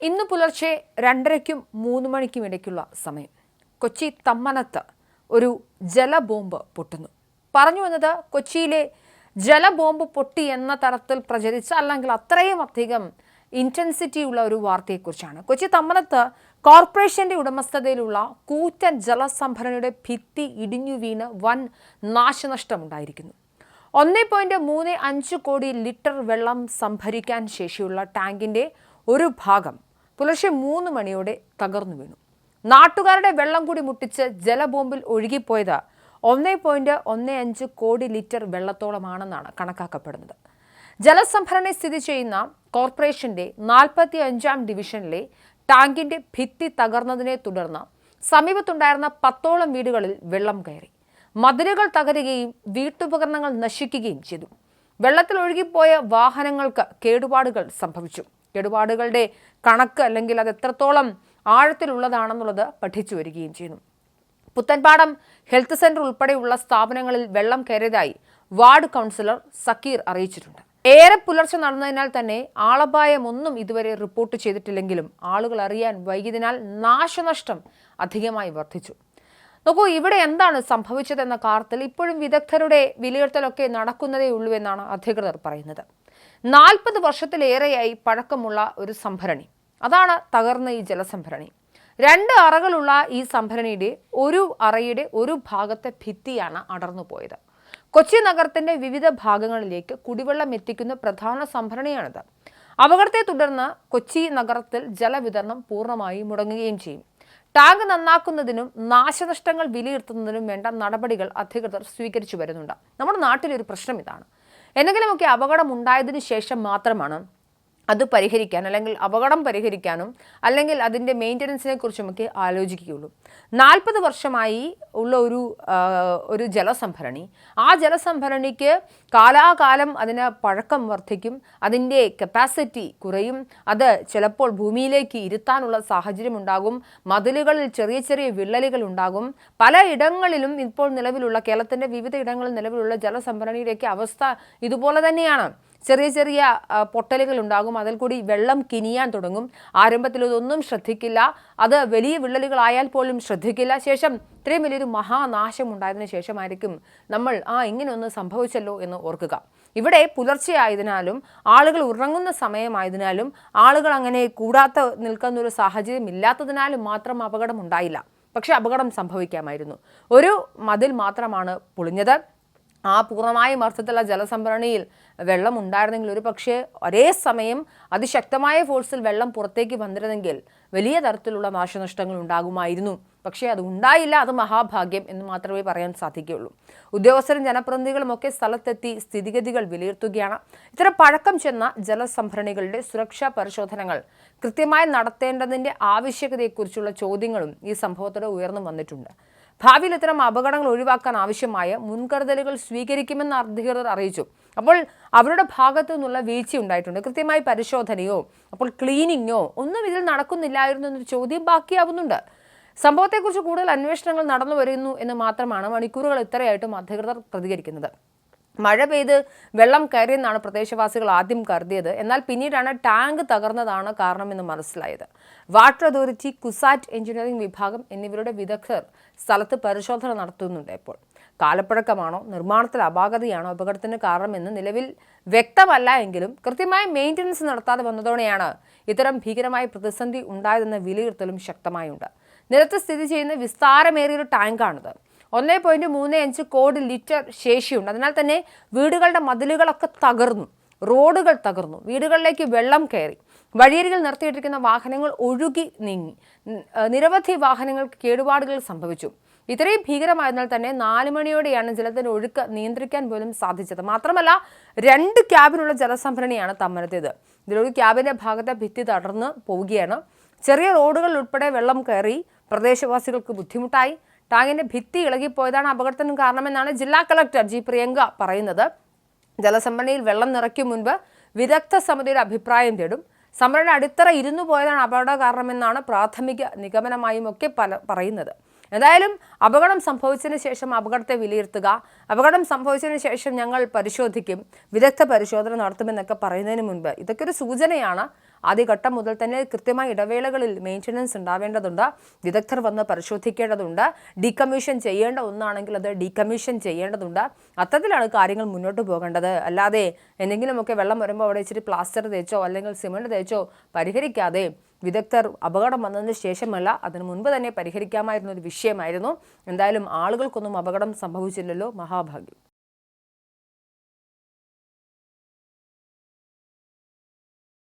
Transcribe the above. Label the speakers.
Speaker 1: ഇന്ന് പുലർച്ചെ 2:30-നും 3 മണിക്കും ഇടയ്ക്കുള്ള സമയം കൊച്ചി തമ്മനത്ത് ഒരു ജലബോംബ് പൊട്ടുന്നു. പറഞ്ഞു വന്നത് കൊച്ചിയിലെ ജലബോംബ് പൊട്ടി എന്ന തരത്തിൽ പ്രചരിച്ച അല്ലെങ്കിൽ അത്രയും അധികം ഇന്റൻസിറ്റി ഉള്ള ഒരു വാർത്തയെക്കുറിച്ചാണ്. കൊച്ചി തമ്മനത്ത് കോർപ്പറേഷന്റെ ഉടമസ്ഥതയിലുള്ള കൂറ്റൻ ജലസംഭരണിയുടെ ഭിത്തി ഇടിഞ്ഞു വീണ് വൻ നാശനഷ്ടമുണ്ടായിരിക്കുന്നു. 1.35 കോടി ലിറ്റർ വെള്ളം സംഭരിക്കാൻ ശേഷിയുള്ള ടാങ്കിന്റെ ഒരു ഭാഗം പുലർച്ചെ 3 മണിയോടെ തകർന്നു വീണു. നാട്ടുകാരുടെ വെള്ളം കൂടി മുട്ടിച്ച് ജലബോംബിൽ ഒഴുകിപ്പോയത് 1.15 കോടി ലിറ്റർ വെള്ളത്തോളമാണെന്നാണ് കണക്കാക്കപ്പെടുന്നത്. ജലസംഭരണി സ്ഥിതി ചെയ്യുന്ന കോർപ്പറേഷന്റെ 45-ാം ഡിവിഷനിലെ ടാങ്കിന്റെ ഭിത്തി തകർന്നതിനെ തുടർന്ന് സമീപത്തുണ്ടായിരുന്ന 10ഓളം വീടുകളിൽ വെള്ളം കയറി. മതിലുകൾ തകരുകയും വീട്ടുപകരണങ്ങൾ നശിക്കുകയും ചെയ്തു. വെള്ളത്തിൽ ഒഴുകിപ്പോയ വാഹനങ്ങൾക്ക് കേടുപാടുകൾ സംഭവിച്ചു. കേടുപാടുകളുടെ കണക്ക് അല്ലെങ്കിൽ അത് എത്രത്തോളം ആഴത്തിലുള്ളതാണെന്നുള്ളത് പഠിച്ചു വരികയും ചെയ്യുന്നു. പുത്തൻപാടം ഹെൽത്ത് സെന്റർ ഉൾപ്പെടെയുള്ള സ്ഥാപനങ്ങളിൽ വെള്ളം കയറിയതായി വാർഡ് കൗൺസിലർ സക്കീർ അറിയിച്ചിട്ടുണ്ട്. ഏറെ പുലർച്ചെ നടന്നതിനാൽ തന്നെ ആളപായമൊന്നും ഇതുവരെ റിപ്പോർട്ട് ചെയ്തിട്ടില്ലെങ്കിലും ആളുകൾ അറിയാൻ വൈകിയതിനാൽ നാശനഷ്ടം അധികമായി വർദ്ധിച്ചു. നോക്കൂ, ഇവിടെ എന്താണ് സംഭവിച്ചതെന്ന കാര്യത്തിൽ ഇപ്പോഴും വിദഗ്ധരുടെ വിലയിരുത്തലൊക്കെ നടക്കുന്നതേ ഉള്ളൂ എന്നാണ് അധികൃതർ പറയുന്നത്. 40 വർഷത്തിലേറെയായി പഴക്കമുള്ള ഒരു സംഭരണി, അതാണ് തകർന്ന ഈ ജലസംഭരണി. 2 അറകളുള്ള ഈ സംഭരണിയുടെ ഒരു അറയുടെ ഒരു ഭാഗത്തെ ഭിത്തിയാണ് അടർന്നു പോയത്. കൊച്ചി നഗരത്തിന്റെ വിവിധ ഭാഗങ്ങളിലേക്ക് കുടിവെള്ളം എത്തിക്കുന്ന പ്രധാന സംഭരണിയാണിത്. അപകടത്തെ തുടർന്ന് കൊച്ചി നഗരത്തിൽ ജലവിതരണം പൂർണ്ണമായി മുടങ്ങുകയും ചെയ്യും. ടാങ്ക് നന്നാക്കുന്നതിനും നാശനഷ്ടങ്ങൾ വിലയിരുത്തുന്നതിനും വേണ്ട നടപടികൾ അധികൃതർ സ്വീകരിച്ചു വരുന്നുണ്ട്. നമ്മുടെ നാട്ടിലൊരു പ്രശ്നം ഇതാണ്. എന്തെങ്കിലുമൊക്കെ അപകടം ഉണ്ടായതിനു ശേഷം മാത്രമാണ് അത് പരിഹരിക്കാൻ അല്ലെങ്കിൽ അപകടം പരിഹരിക്കാനും അല്ലെങ്കിൽ അതിൻ്റെ മെയിൻ്റനൻസിനെ കുറിച്ചുമൊക്കെ ആലോചിക്കുകയുള്ളൂ. 40 വർഷമായി ഉള്ള ഒരു ജലസംഭരണി, ആ ജലസംഭരണിക്ക് കാലാകാലം അതിന് പഴക്കം വർദ്ധിക്കും, അതിൻ്റെ കപ്പാസിറ്റി കുറയും, അത് ചിലപ്പോൾ ഭൂമിയിലേക്ക് ഇരുത്താനുള്ള സാഹചര്യം ഉണ്ടാകും, മതിലുകളിൽ ചെറിയ ചെറിയ വിള്ളലുകൾ ഉണ്ടാകും. പല ഇടങ്ങളിലും ഇപ്പോൾ നിലവിലുള്ള കേരളത്തിൻ്റെ വിവിധ ഇടങ്ങളിൽ നിലവിലുള്ള ജലസംഭരണിയുടെയൊക്കെ അവസ്ഥ ഇതുപോലെ തന്നെയാണ്. ചെറിയ ചെറിയ പൊട്ടലുകൾ ഉണ്ടാകും, അതിൽ കൂടി വെള്ളം കിനിയാൻ തുടങ്ങും. ആരംഭത്തിൽ ഇതൊന്നും ശ്രദ്ധിക്കില്ല, അത് വലിയ വിള്ളലുകളായാൽ പോലും ശ്രദ്ധിക്കില്ല. ശേഷം ഇത്രയും വലിയൊരു മഹാനാശം ഉണ്ടായതിനു ശേഷമായിരിക്കും നമ്മൾ ഇങ്ങനെയൊന്ന് സംഭവിച്ചല്ലോ എന്ന് ഓർക്കുക. ഇവിടെ പുലർച്ചെ ആയതിനാലും ആളുകൾ ഉറങ്ങുന്ന സമയമായതിനാലും ആളുകൾ അങ്ങനെ കൂടാത്ത നിൽക്കുന്ന ഒരു സാഹചര്യം ഇല്ലാത്തതിനാലും മാത്രം അപകടം ഉണ്ടായില്ല. പക്ഷെ അപകടം സംഭവിക്കാമായിരുന്നു. ഒരു മതിൽ മാത്രമാണ് പൊളിഞ്ഞത്. ആ പൂർണ്ണമായും അർത്ഥത്തിലുള്ള ജലസംഭരണിയിൽ വെള്ളം ഉണ്ടായിരുന്നെങ്കിൽ ഒരു പക്ഷേ ഒരേ സമയം അതിശക്തമായ ഫോഴ്സിൽ വെള്ളം പുറത്തേക്ക് വന്നിരുന്നെങ്കിൽ വലിയ തരത്തിലുള്ള നാശനഷ്ടങ്ങൾ ഉണ്ടാകുമായിരുന്നു. പക്ഷേ അത് ഉണ്ടായില്ല. അത് മഹാഭാഗ്യം എന്ന് മാത്രമേ പറയാൻ സാധിക്കുകയുള്ളൂ. ഉദ്യോഗസ്ഥരും ജനപ്രതിനിധികളും ഒക്കെ സ്ഥലത്തെത്തി സ്ഥിതിഗതികൾ വിലയിരുത്തുകയാണ്. ഇത്തരം പഴക്കം ചെന്ന ജലസംഭരണികളുടെ സുരക്ഷാ പരിശോധനകൾ കൃത്യമായി നടത്തേണ്ടതിൻ്റെ ആവശ്യകതയെക്കുറിച്ചുള്ള ചോദ്യങ്ങളും ഈ സംഭവത്തോടെ ഉയർന്നു വന്നിട്ടുണ്ട്. ഭാവിയിൽ ഇത്തരം അപകടങ്ങൾ ഒഴിവാക്കാൻ ആവശ്യമായ മുൻകരുതലുകൾ സ്വീകരിക്കുമെന്ന് അധികൃതർ അറിയിച്ചു. അപ്പോൾ അവരുടെ ഭാഗത്തു നിന്നുള്ള വീഴ്ച ഉണ്ടായിട്ടുണ്ട്. കൃത്യമായി പരിശോധനയോ അപ്പോൾ ക്ലീനിങ്ങോ ഒന്നും ഇതിൽ നടക്കുന്നില്ലായിരുന്നു എന്നൊരു ചോദ്യം ബാക്കിയാവുന്നുണ്ട്. സംഭവത്തെക്കുറിച്ച് കൂടുതൽ അന്വേഷണങ്ങൾ നടന്നു വരുന്നു എന്ന് മാത്രമാണ് മണിക്കൂറുകൾ ഇത്രയായിട്ടും അധികൃതർ പ്രതികരിക്കുന്നത്. മഴ പെയ്ത് വെള്ളം കയറിയെന്നാണ് പ്രദേശവാസികൾ ആദ്യം കരുതിയത്. എന്നാൽ പിന്നീടാണ് ടാങ്ക് തകർന്നതാണ് കാരണമെന്ന് മനസ്സിലായത്. വാട്ടർ അതോറിറ്റി, കുസാറ്റ് എഞ്ചിനീയറിംഗ് വിഭാഗം എന്നിവരുടെ വിദഗ്ധർ സ്ഥലത്ത് പരിശോധന നടത്തുന്നുണ്ട്. ഇപ്പോൾ കാലപ്പഴക്കമാണോ നിർമ്മാണത്തിൽ അപാകതയാണോ അപകടത്തിന് കാരണമെന്ന് നിലവിൽ വ്യക്തമല്ല എങ്കിലും കൃത്യമായ മെയിൻ്റനൻസ് നടത്താതെ വന്നതോടെയാണ് ഇത്തരം ഭീകരമായ പ്രതിസന്ധി ഉണ്ടായതെന്ന വിലയിരുത്തലും ശക്തമായുണ്ട്. നിലത്ത് സ്ഥിതി ചെയ്യുന്ന വിസ്താരമേറിയൊരു ടാങ്കാണിത്. 1.35 കോടി ലിറ്റർ ശേഷിയുണ്ട്. അതിനാൽ തന്നെ വീടുകളുടെ മതിലുകളൊക്കെ തകർന്നു, റോഡുകൾ തകർന്നു, വീടുകളിലേക്ക് വെള്ളം കയറി, വഴിയരികിൽ നിർത്തിയിട്ടിരിക്കുന്ന വാഹനങ്ങൾ ഒഴുകി നീങ്ങി, നിരവധി വാഹനങ്ങൾക്ക് കേടുപാടുകൾ സംഭവിച്ചു. ഇത്രയും ഭീകരമായതിനാൽ തന്നെ 4 മണിയോടെയാണ് ജലത്തിന്റെ ഒഴുക്ക് നിയന്ത്രിക്കാൻ പോലും സാധിച്ചത്. മാത്രമല്ല 2 ക്യാബിനുള്ള ജലസംഭരണിയാണ് തമ്മനത്തേത്. ഇതിലൊരു ക്യാബിന്റെ ഭാഗത്തെ ഭിത്തി തടർന്ന് പോവുകയാണ്. ചെറിയ റോഡുകളിൽ ഉൾപ്പെടെ വെള്ളം കയറി പ്രദേശവാസികൾക്ക് ബുദ്ധിമുട്ടായി. ടാങ്കിന്റെ ഭിത്തി ഇളകിപ്പോയതാണ് അപകടത്തിന് കാരണമെന്നാണ് ജില്ലാ കളക്ടർ ജി പ്രിയങ്ക പറയുന്നത്. ജലസംഭരണിയിൽ വെള്ളം നിറയ്ക്കും മുൻപ് വിദഗ്ധ സമിതിയുടെ അഭിപ്രായം തേടും. സംഭരണ അടിത്തറ ഇരുന്നു പോയതാണ് അപകട കാരണമെന്നാണ് പ്രാഥമിക നിഗമനമായും ഒക്കെ പറയുന്നത്. എന്തായാലും അപകടം സംഭവിച്ചതിന് ശേഷം അപകടത്തെ വിലയിരുത്തുക, അപകടം സംഭവിച്ചതിന് ശേഷം ഞങ്ങൾ പരിശോധിക്കും, വിദഗ്ധ പരിശോധന നടത്തുമെന്നൊക്കെ പറയുന്നതിന് മുൻപ് ഇതൊക്കെ ഒരു സൂചനയാണ്. ആദ്യഘട്ടം മുതൽ തന്നെ കൃത്യമായ ഇടവേളകളിൽ മെയിൻ്റനൻസ് ഉണ്ടാവേണ്ടതുണ്ട്. വിദഗ്ധർ വന്ന് പരിശോധിക്കേണ്ടതുണ്ട്. ഡീകമ്മീഷൻ ചെയ്യേണ്ട ഒന്നാണെങ്കിൽ അത് ഡീകമ്മീഷൻ ചെയ്യേണ്ടതുണ്ട്. അത്തരത്തിലാണ് കാര്യങ്ങൾ മുന്നോട്ട് പോകേണ്ടത്. അല്ലാതെ എന്തെങ്കിലുമൊക്കെ വെള്ളം വരുമ്പോൾ അവിടെ ഇച്ചിരി പ്ലാസ്റ്റർ തേച്ചോ അല്ലെങ്കിൽ സിമൻറ്റ് തേച്ചോ പരിഹരിക്കാതെ വിദഗ്ധർ അപകടം വന്നതിന് ശേഷമല്ല, അതിനു മുൻപ് തന്നെ പരിഹരിക്കാമായിരുന്ന ഒരു വിഷയമായിരുന്നു. എന്തായാലും ആളുകൾക്കൊന്നും അപകടം സംഭവിച്ചില്ലല്ലോ, മഹാഭാഗ്യം.